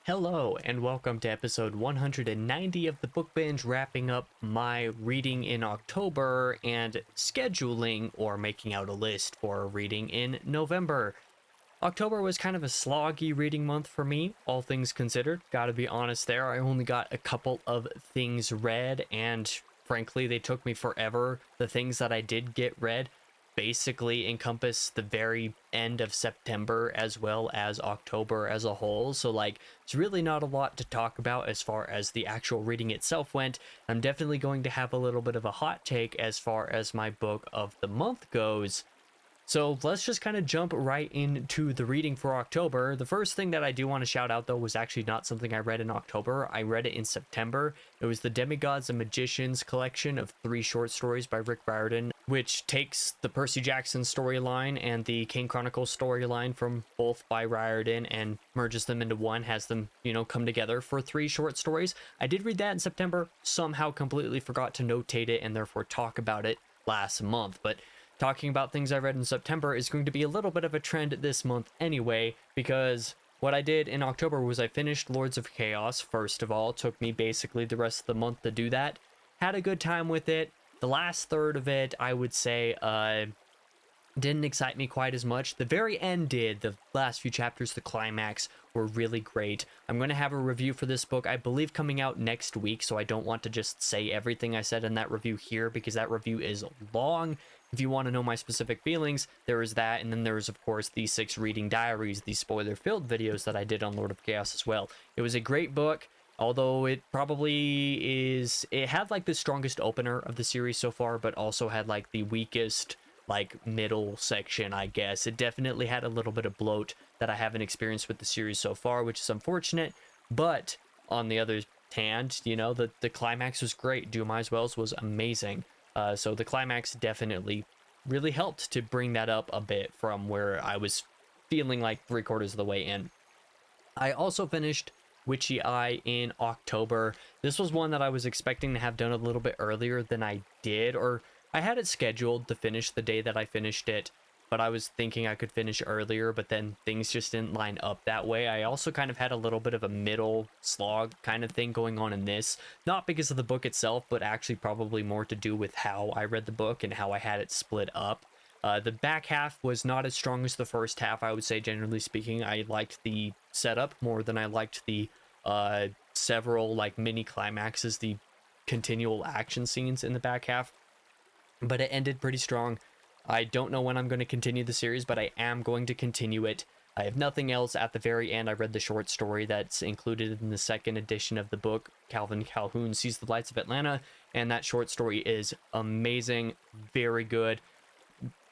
Hello, and welcome to episode 190 of the Book Binge, wrapping up my reading in October and scheduling or making out a list for reading in November. October was kind of a sloggy reading month for me, all things considered. Gotta be honest there, I only got a couple of things read, and frankly, they took me forever. The things that I did get read basically encompass the very end of September as well as October as a whole. So, like, it's really not a lot to talk about as far as the actual reading itself went. I'm definitely going to have a little bit of a hot take as far as my book of the month goes. So let's just kind of jump right into the reading for October. The first thing that I do want to shout out, though, was actually not something I read in October. I read it in September. It was the Demigods and Magicians collection of 3 short stories by Rick Riordan, which takes the Percy Jackson storyline and the Kane Chronicles storyline from both by Riordan and merges them into one, has them, come together for 3 short stories. I did read that in September, somehow completely forgot to notate it and therefore talk about it last month, but talking about things I read in September is going to be a little bit of a trend this month anyway, because what I did in October was I finished Lords of Chaos, first of all. It took me basically the rest of the month to do that. Had a good time with it. The last third of it, I would say, didn't excite me quite as much. The very end did. The last few chapters, the climax, were really great. I'm going to have a review for this book, I believe, coming out next week, so I don't want to just say everything I said in that review here, because that review is long. If you want to know my specific feelings, there is that, and then there is, of course, the 6 reading diaries, the spoiler-filled videos that I did on Lord of Chaos as well. It was a great book, although it probably is... It had, like, the strongest opener of the series so far, but also had, like, the weakest, like, middle section, I guess. It definitely had a little bit of bloat that I haven't experienced with the series so far, which is unfortunate, but on the other hand, the climax was great. Do Might As Well's was amazing. So the climax definitely really helped to bring that up a bit from where I was feeling like 3/4 of the way in. I also finished Witchy Eye in October. This was one that I was expecting to have done a little bit earlier than I did, or I had it scheduled to finish the day that I finished it, but I was thinking I could finish earlier, but then things just didn't line up that way. I also kind of had a little bit of a middle slog kind of thing going on in this, not because of the book itself, but actually probably more to do with how I read the book and how I had it split up. The back half was not as strong as the first half, I would say, generally speaking. I liked the setup more than I liked the several like mini climaxes, the continual action scenes in the back half, but it ended pretty strong. I don't know when I'm going to continue the series, but I am going to continue it. I have nothing else. At the very end, I read the short story that's included in the second edition of the book. Calvin Calhoun Sees the Lights of Atlanta, and that short story is amazing, very good.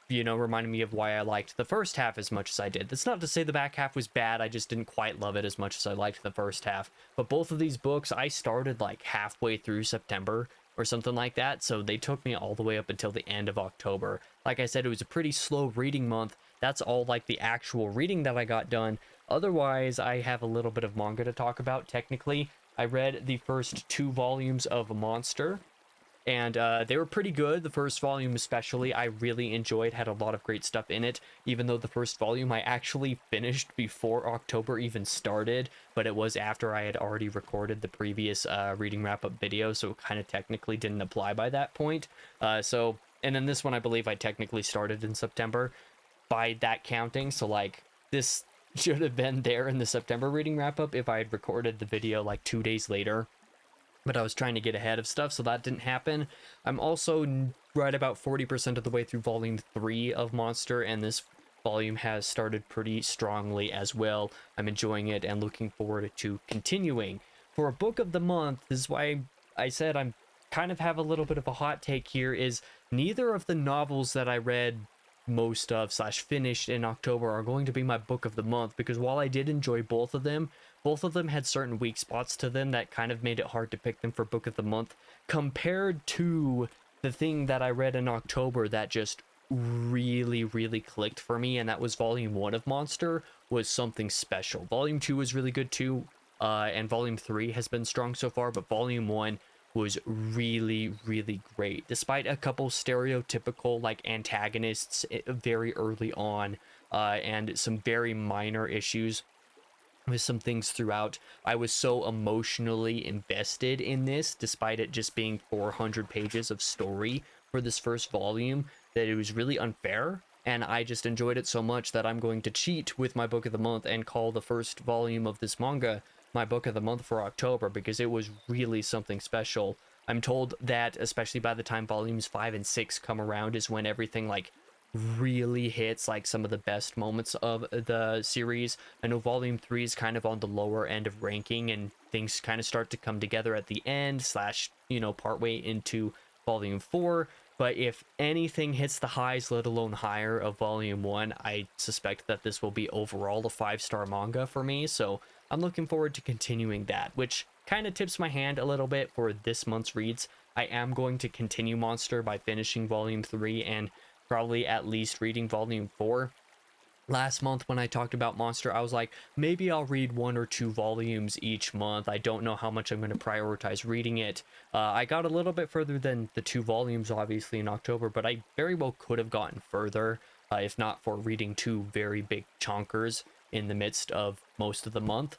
Reminding me of why I liked the first half as much as I did. That's not to say the back half was bad, I just didn't quite love it as much as I liked the first half. But both of these books, I started like halfway through September or something like that, so they took me all the way up until the end of October. Like I said, it was a pretty slow reading month. That's all like the actual reading that I got done. Otherwise, I have a little bit of manga to talk about. Technically, I read the first 2 volumes of Monster, and they were pretty good. The first volume especially, I really enjoyed, had a lot of great stuff in it, even though the first volume I actually finished before October even started, but it was after I had already recorded the previous reading wrap-up video, so it kind of technically didn't apply by that point. And then this one, I believe I technically started in September by that counting, so like this should have been there in the September reading wrap-up if I had recorded the video like 2 days later. But I was trying to get ahead of stuff, so that didn't happen. I'm also right about 40% of the way through volume 3 of Monster, and this volume has started pretty strongly as well. I'm enjoying it and looking forward to continuing. For a book of the month, this is why I said I'm kind of have a little bit of a hot take here, is neither of the novels that I read most of / finished in October are going to be my book of the month, because while I did enjoy both of them had certain weak spots to them that kind of made it hard to pick them for book of the month, compared to the thing that I read in October that just really clicked for me, and that was volume 1 of Monster. Was something special. Volume 2 was really good too, and volume 3 has been strong so far, but volume 1 was really great, despite a couple stereotypical like antagonists very early on, and some very minor issues with some things throughout. I was so emotionally invested in this, despite it just being 400 pages of story for this first volume, that it was really unfair. And I just enjoyed it so much that I'm going to cheat with my book of the month and call the first volume of this manga my book of the month for October, because it was really something special. I'm told that especially by the time volumes 5 and 6 come around is when everything like really hits like some of the best moments of the series. I know volume 3 is kind of on the lower end of ranking, and things kind of start to come together at the end slash, partway into volume 4. But if anything hits the highs, let alone higher, of volume 1, I suspect that this will be overall a 5-star manga for me. So I'm looking forward to continuing that, which kind of tips my hand a little bit for this month's reads. I am going to continue Monster by finishing volume 3 and probably at least reading volume 4. Last month when I talked about Monster, I was like, maybe I'll read 1 or 2 volumes each month. I don't know how much I'm going to prioritize reading it. I got a little bit further than the 2 volumes, obviously, in October, but I very well could have gotten further, if not for reading 2 very big chonkers in the midst of most of the month.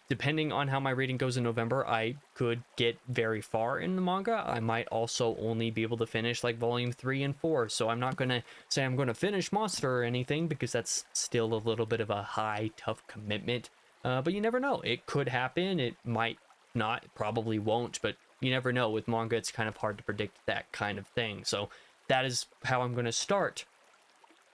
Depending on how my reading goes in November, I could get very far in the manga. I might also only be able to finish like volume 3 and 4. So I'm not going to say I'm going to finish Monster or anything, because that's still a little bit of a high, tough commitment. But you never know. It could happen. It might not. It probably won't. But you never know. With manga, it's kind of hard to predict that kind of thing. So that is how I'm going to start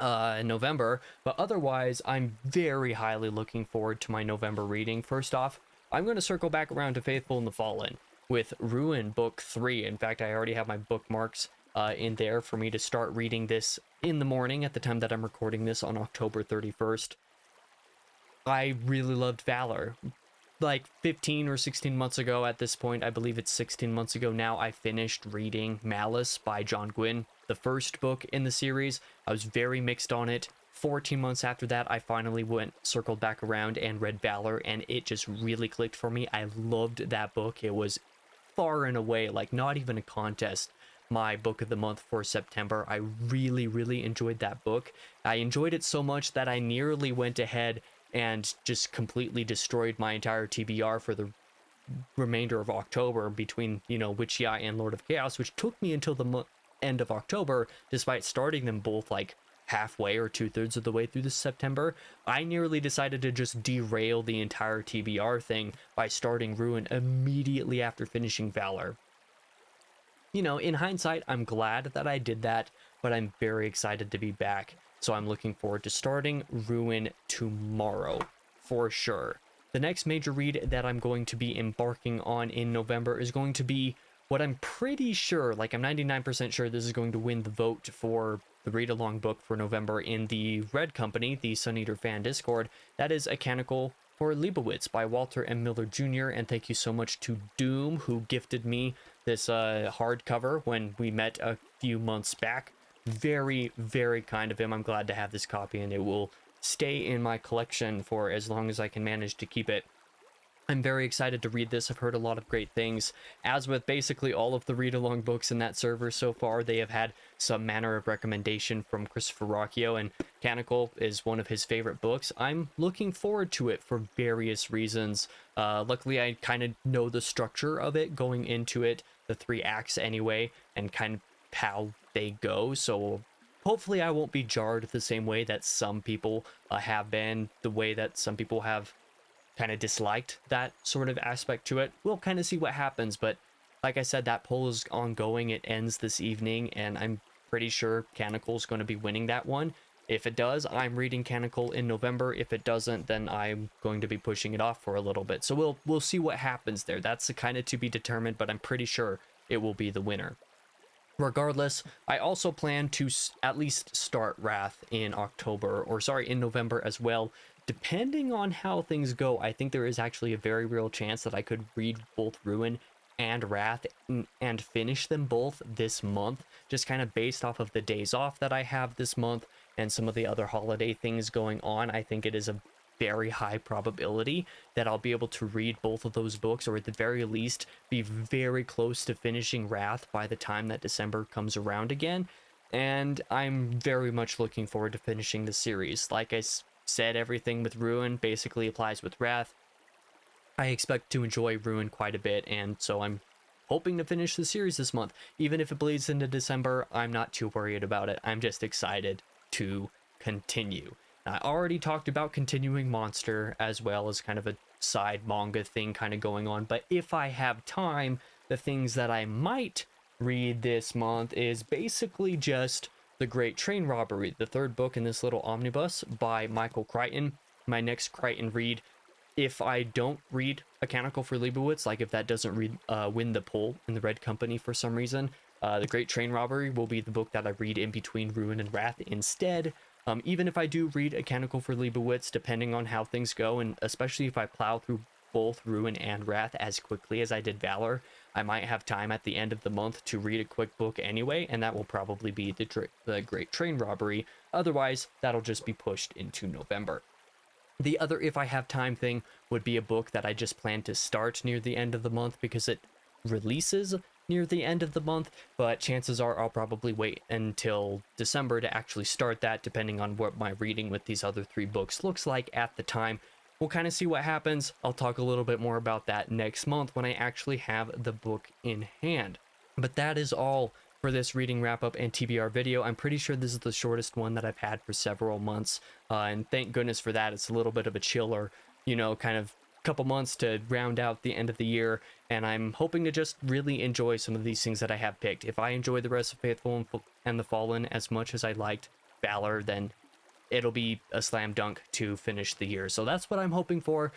in November. But otherwise, I'm very highly looking forward to my November reading. First off, I'm going to circle back around to Faithful and the Fallen with Ruin Book 3. In fact, I already have my bookmarks in there for me to start reading this in the morning at the time that I'm recording this on October 31st. I really loved Valor. Like 15 or 16 months ago at this point, I believe it's 16 months ago now, I finished reading Malice by John Gwynne, the first book in the series. I was very mixed on it. 14 months after that, I finally circled back around and read Valor, and it just really clicked for me. I loved that book. It was far and away, like not even a contest, my book of the month for September. I really, really enjoyed that book. I enjoyed it so much that I nearly went ahead and just completely destroyed my entire TBR for the remainder of October between, Witchy Eye and Lord of Chaos, which took me until the end of October, despite starting them both like halfway or 2/3 of the way through this September. I nearly decided to just derail the entire TBR thing by starting Ruin immediately after finishing Valor. In hindsight, I'm glad that I did that, but I'm very excited to be back. So I'm looking forward to starting Ruin tomorrow, for sure. The next major read that I'm going to be embarking on in November is going to be what I'm pretty sure, like I'm 99% sure this is going to win the vote for the read-along book for November in the Red Company, the Sun Eater fan Discord. That is A Canonical for Leibowitz by Walter M. Miller Jr. And thank you so much to Doom, who gifted me this hardcover when we met a few months back. Very, very kind of him. I'm glad to have this copy, and it will stay in my collection for as long as I can manage to keep it. I'm very excited to read this. I've heard a lot of great things. As with basically all of the read-along books in that server so far, they have had some manner of recommendation from Christopher Rocchio, and Canonical is one of his favorite books. I'm looking forward to it for various reasons. Luckily, I kind of know the structure of it going into it, the 3 acts anyway, and kind of how they go, so hopefully I won't be jarred the same way that some people have been, the way that some people have kind of disliked that sort of aspect to it. We'll kind of see what happens, but like I said, that poll is ongoing. It ends this evening, and I'm pretty sure Canonical is going to be winning that one. If it does, I'm reading Canonical in November. If it doesn't, then I'm going to be pushing it off for a little bit. So we'll see what happens there. That's kind of to be determined, but I'm pretty sure it will be the winner. Regardless, I also plan to at least start Wrath in in November as well. Depending on how things go, I think there is actually a very real chance that I could read both Ruin and Wrath and finish them both this month, just kind of based off of the days off that I have this month and some of the other holiday things going on. I think it is a very high probability that I'll be able to read both of those books, or at the very least be very close to finishing Wrath by the time that December comes around again. And I'm very much looking forward to finishing the series. Like I said everything with Ruin basically applies with Wrath. I expect to enjoy Ruin quite a bit, and so I'm hoping to finish the series this month. Even if it bleeds into December, I'm not too worried about it. I'm just excited to continue. I already talked about continuing Monster as well as kind of a side manga thing kind of going on, but if I have time, the things that I might read this month is basically just The Great Train Robbery, the third book in this little omnibus by Michael Crichton. My next Crichton read. If I don't read A Canticle for Leibowitz, like if that doesn't win the poll in the Red Company for some reason, The Great Train Robbery will be the book that I read in between Ruin and Wrath instead. Even if I do read A Canticle for Leibowitz, depending on how things go, and especially if I plow through both Ruin and Wrath as quickly as I did Valor, I might have time at the end of the month to read a quick book anyway, and that will probably be the Great Train Robbery. Otherwise, that'll just be pushed into November. The other if I have time thing would be a book that I just plan to start near the end of the month because it releases near the end of the month, but chances are I'll probably wait until December to actually start that, depending on what my reading with these other 3 books looks like at the time. We'll kind of see what happens. I'll talk a little bit more about that next month when I actually have the book in hand. But that is all for this reading wrap up and TBR video. I'm pretty sure this is the shortest one that I've had for several months, and thank goodness for that. It's a little bit of a chiller, kind of couple months to round out the end of the year, and I'm hoping to just really enjoy some of these things that I have picked. If I enjoy the rest of Faithful and the Fallen as much as I liked Valor, then it'll be a slam dunk to finish the year. So that's what I'm hoping for.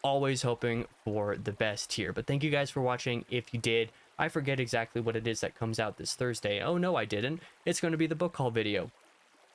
Always hoping for the best here. But thank you guys for watching. If you did, I forget exactly what it is that comes out this Thursday. Oh no, I didn't. It's going to be the book haul video.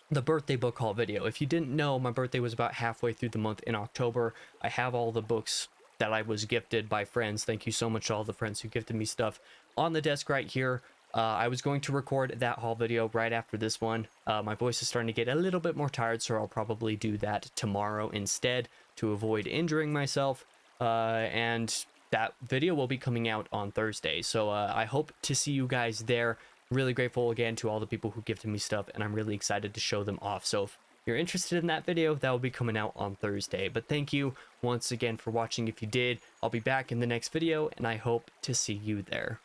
The birthday book haul video. If you didn't know, my birthday was about halfway through the month in October. I have all the books that I was gifted by friends. Thank you so much to all the friends who gifted me stuff on the desk right here. I was going to record that haul video right after this one. My voice is starting to get a little bit more tired, so I'll probably do that tomorrow instead to avoid injuring myself. And that video will be coming out on Thursday. So I hope to see you guys there. Really grateful again to all the people who gifted me stuff, and I'm really excited to show them off. So if you're interested in that video, that will be coming out on Thursday. But thank you once again for watching. If you did, I'll be back in the next video, and I hope to see you there.